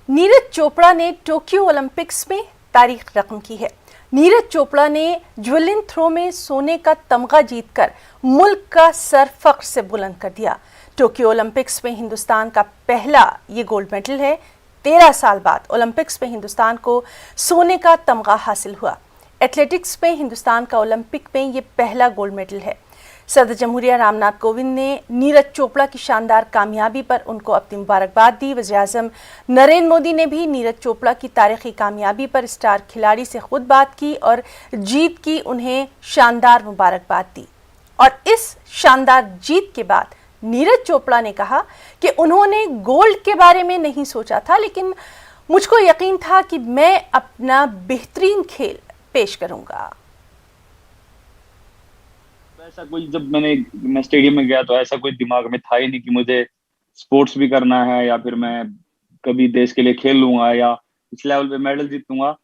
नीरज चोपड़ा ने Tokyo Olympics में तारीख रकम की है। नीरज चोपड़ा ने ज्वेलिन थ्रो में सोने का तमगा जीतकर मुल्क का सर फख्र से बुलंद कर दिया। टोक्यो ओलंपिक्स में हिंदुस्तान का पहला ये गोल्ड मेडल है। 13 साल बाद ओलंपिक्स में हिंदुस्तान को सोने का तमगा हासिल हुआ। एथलेटिक्स में हिंदुस्तान का ओलंपिक में ये पहला गोल्ड मेडल है। सदर जमहूरिया रामनाथ कोविंद ने नीरज चोपड़ा की शानदार कामयाबी पर उनको अपनी मुबारकबाद दी। वज़ीर-ए-आज़म नरेंद्र मोदी ने भी नीरज चोपड़ा की तारीखी कामयाबी पर स्टार खिलाड़ी से खुद बात की और जीत की उन्हें शानदार मुबारकबाद दी। और इस शानदार जीत के बाद नीरज चोपड़ा ने कहा कि उन्होंने गोल्ड के बारे में नहीं सोचा था, लेकिन मुझको यकीन था कि मैं अपना बेहतरीन खेल पेश करूंगा। ऐसा कोई जब मैं स्टेडियम में गया तो ऐसा कोई दिमाग में था ही नहीं कि मुझे स्पोर्ट्स भी करना है या फिर मैं कभी देश के लिए खेल लूंगा या इस लेवल पे मेडल जीतूंगा।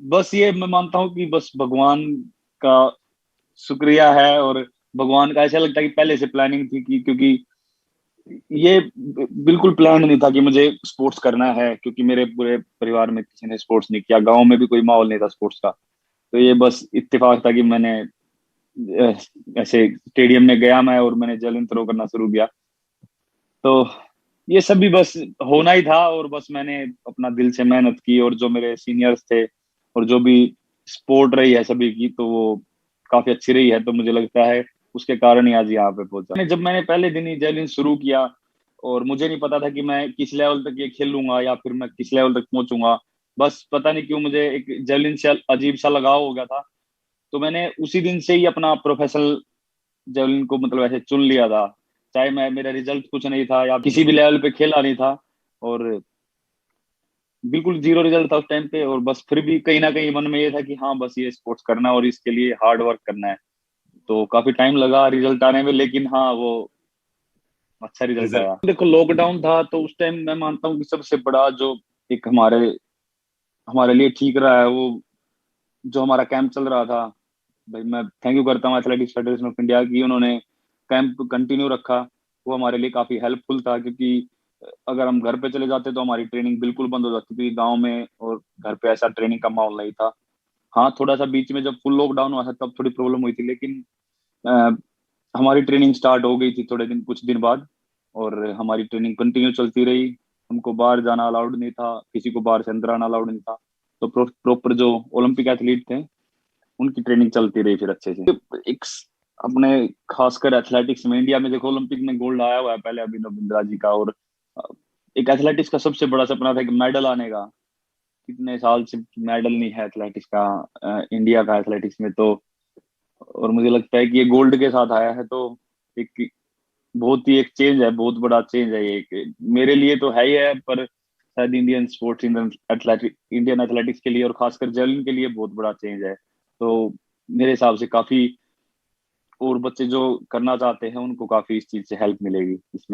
बस ये मैं मानता हूँ कि बस भगवान का शुक्रिया है और भगवान का ऐसा लगता है कि पहले से प्लानिंग थी कि क्योंकि ये बिल्कुल प्लान नहीं था कि मुझे स्पोर्ट्स करना है, क्योंकि मेरे पूरे परिवार में किसी ने स्पोर्ट्स नहीं किया, गांव में भी कोई माहौल नहीं था स्पोर्ट्स का। तो ये बस इत्तेफाक था कि मैंने ऐसे स्टेडियम में गया मैं और मैंने जेवलिन थ्रो करना शुरू किया। तो ये सब भी बस होना ही था और बस मैंने अपना दिल से मेहनत की और जो मेरे सीनियर्स थे और जो भी सपोर्ट रही है सभी की, तो वो काफी अच्छी रही है। तो मुझे लगता है उसके कारण ही आज यहाँ पे पहुंचा। जब मैंने पहले दिन ही जेवलिन शुरू किया और मुझे नहीं पता था कि मैं किस लेवल तक ये खेलूंगा या फिर मैं किस लेवल तक पहुंचूंगा। बस पता नहीं क्यों मुझे एक जेवलिन से अजीब सा लगाव हो गया था। तो मैंने उसी दिन से ही अपना प्रोफेशनल जेवलिन को मतलब ऐसे चुन लिया था, चाहे मैं मेरा रिजल्ट कुछ नहीं था या किसी भी लेवल पे खेला नहीं था और बिल्कुल जीरो रिजल्ट था उस टाइम पे। और बस फिर भी कहीं ना कहीं मन में ये था कि हाँ बस ये स्पोर्ट्स करना है और इसके लिए हार्ड वर्क करना है। तो काफी टाइम लगा रिजल्ट आने में, लेकिन हाँ वो अच्छा रिजल्ट आया। देखो लॉकडाउन था तो उस टाइम मैं मानता हूँ कि सबसे बड़ा जो एक हमारे हमारे लिए ठीक रहा है वो जो हमारा कैंप चल रहा था। भाई मैं थैंक यू करता हूँ एथलेटिक्स फेडरेशन ऑफ इंडिया की, उन्होंने कैंप कंटिन्यू रखा। वो हमारे लिए काफी हेल्पफुल था, क्योंकि अगर हम घर पे चले जाते तो हमारी ट्रेनिंग बिल्कुल बंद हो जाती थी गांव में, और घर पे ऐसा ट्रेनिंग का माहौल नहीं था। हाँ थोड़ा सा बीच में जब फुल लॉकडाउन हुआ था तब थोड़ी प्रॉब्लम हुई थी, लेकिन अ, हमारी ट्रेनिंग स्टार्ट हो गई थी थोड़े दिन कुछ दिन बाद और हमारी ट्रेनिंग कंटिन्यू चलती रही। हमको बाहर जाना अलाउड नहीं था, किसी को बाहर से अंदर आना अलाउड नहीं था। तो प्रॉपर जो ओलंपिक एथलीट थे उनकी ट्रेनिंग चलती रही फिर अच्छे से। एक अपने खासकर एथलेटिक्स में इंडिया में देखो ओलंपिक में गोल्ड आया हुआ है पहले अभिनव बिंद्रा जी का, और अ, एक एथलेटिक्स का सबसे बड़ा सपना था कि मेडल आने का। कितने साल से मेडल नहीं है एथलेटिक्स का, इंडिया का एथलेटिक्स में। तो और मुझे लगता है कि ये गोल्ड के साथ आया है, तो एक बहुत ही एक चेंज है, बहुत बड़ा चेंज है ये। एक मेरे लिए तो है ही है, पर शायद इंडियन स्पोर्ट्स इंडियन एथलेटिक्स के लिए और खासकर जेवलिन के लिए बहुत बड़ा चेंज है। तो मेरे हिसाब से काफी और बच्चे जो करना चाहते हैं उनको काफी इस चीज से हेल्प मिलेगी इस